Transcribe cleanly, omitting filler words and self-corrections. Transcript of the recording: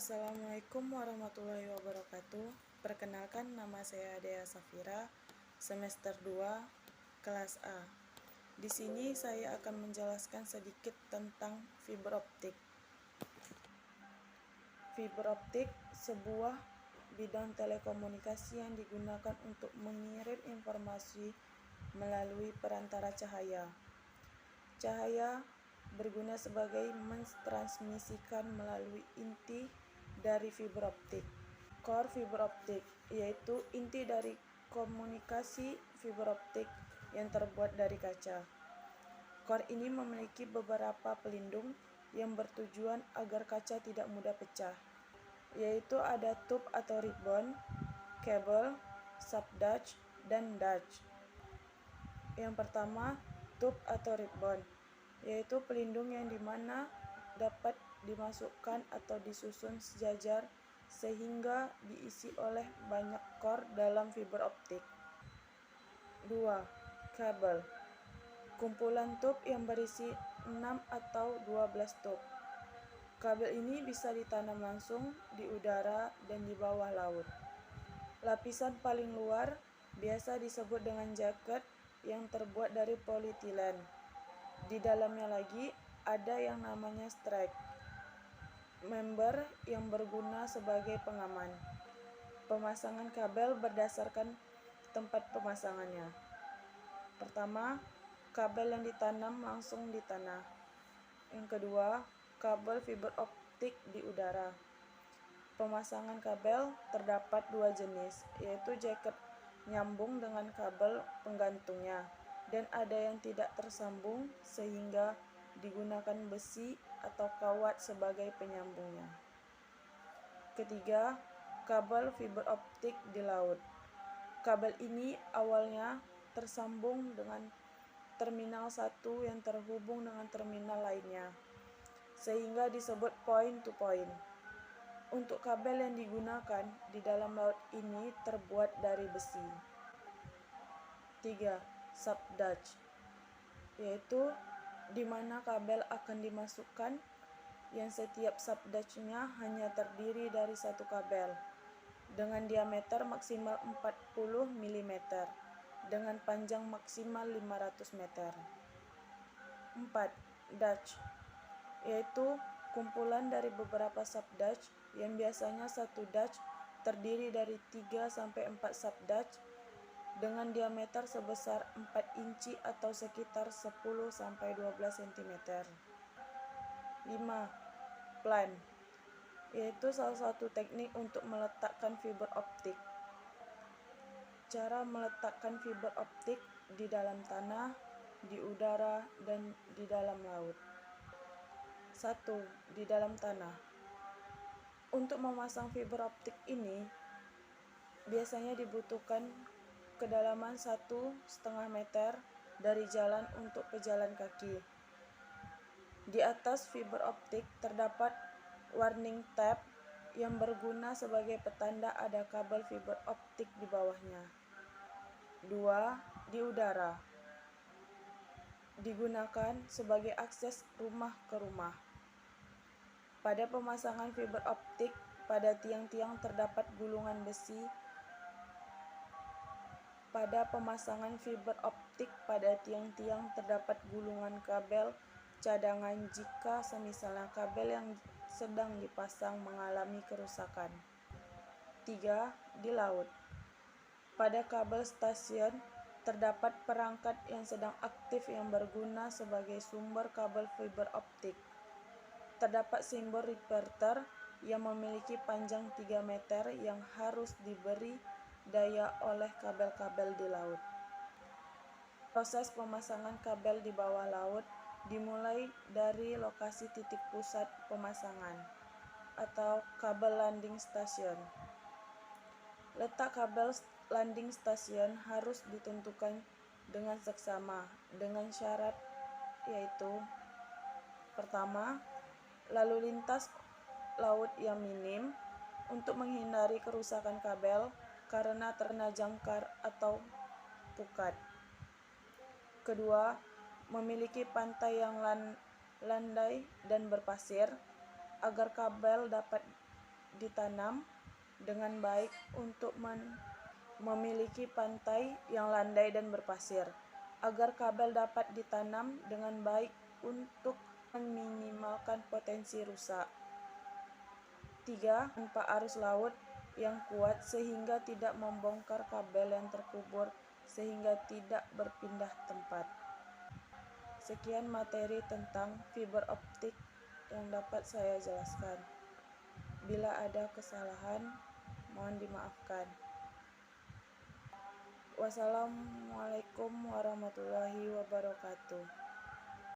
Assalamualaikum warahmatullahi wabarakatuh. Perkenalkan, nama saya Dea Safira, semester 2, kelas A. Di sini saya akan menjelaskan sedikit tentang fiber optik. Fiber optik sebuah bidang telekomunikasi yang digunakan untuk mengirim informasi melalui perantara cahaya. Cahaya berguna sebagai mentransmisikan melalui inti dari fiber optik. Core fiber optik yaitu inti dari komunikasi fiber optik yang terbuat dari kaca. Core ini memiliki beberapa pelindung yang bertujuan agar kaca tidak mudah pecah, yaitu ada tube atau ribbon, kabel, subdutch, dan dutch. Yang pertama, tube atau ribbon, yaitu pelindung yang dimana dapat dimasukkan atau disusun sejajar sehingga diisi oleh banyak core dalam fiber optik. 2. Kabel, kumpulan tube yang berisi 6 atau 12 tube. Kabel ini bisa ditanam langsung di udara dan di bawah laut. Lapisan paling luar biasa disebut dengan jaket yang terbuat dari polietilen. Di dalamnya lagi ada yang namanya strake, member yang berguna sebagai pengaman. Pemasangan kabel berdasarkan tempat pemasangannya. Pertama, kabel yang ditanam langsung di tanah. Yang kedua, kabel fiber optik di udara. Pemasangan kabel terdapat dua jenis, yaitu jaket nyambung dengan kabel penggantungnya, dan ada yang tidak tersambung sehingga digunakan besi atau kawat sebagai penyambungnya. Ketiga, kabel fiber optik di laut. Kabel ini awalnya tersambung dengan terminal satu yang terhubung dengan terminal lainnya, sehingga disebut point to point. Untuk kabel yang digunakan di dalam laut ini terbuat dari besi. 3. Subdutch, yaitu di mana kabel akan dimasukkan yang setiap subdutch-nya hanya terdiri dari satu kabel dengan diameter maksimal 40 mm dengan panjang maksimal 500 meter. 4. Dutch, yaitu kumpulan dari beberapa subdutch yang biasanya satu dutch terdiri dari 3-4 subdutch dengan diameter sebesar 4 inci atau sekitar 10-12 cm. 5. Plant, yaitu salah satu teknik untuk meletakkan fiber optik. Cara meletakkan fiber optik di dalam tanah, di udara, dan di dalam laut. 1. Di dalam tanah. Untuk memasang fiber optik ini biasanya dibutuhkan kedalaman 1,5 meter dari jalan untuk pejalan kaki. Di atas fiber optik terdapat warning tab yang berguna sebagai petanda ada kabel fiber optik di bawahnya. 2. Di udara. Digunakan sebagai akses rumah ke rumah. Pada pemasangan fiber optik pada tiang-tiang terdapat gulungan besi. Pada pemasangan fiber optik pada tiang-tiang terdapat gulungan kabel cadangan jika semisalnya kabel yang sedang dipasang mengalami kerusakan. 3. Di laut. Pada kabel stasiun terdapat perangkat yang sedang aktif yang berguna sebagai sumber kabel fiber optik. Terdapat simbol repeater yang memiliki panjang 3 meter yang harus diberi daya oleh kabel-kabel di laut. Proses pemasangan kabel di bawah laut dimulai dari lokasi titik pusat pemasangan atau kabel landing station. Letak kabel landing station harus ditentukan dengan seksama dengan syarat yaitu: pertama, lalu lintas laut yang minim untuk menghindari kerusakan kabel karena terkena jangkar atau pukat. Kedua, memiliki pantai yang landai dan berpasir agar kabel dapat ditanam dengan baik untuk memiliki pantai yang landai dan berpasir. Agar kabel dapat ditanam dengan baik untuk meminimalkan potensi rusak. 3. Tanpa arus laut yang kuat sehingga tidak membongkar kabel yang terkubur sehingga tidak berpindah tempat. Sekian materi tentang fiber optik yang dapat saya jelaskan. Bila ada kesalahan, mohon dimaafkan. Wassalamualaikum warahmatullahi wabarakatuh.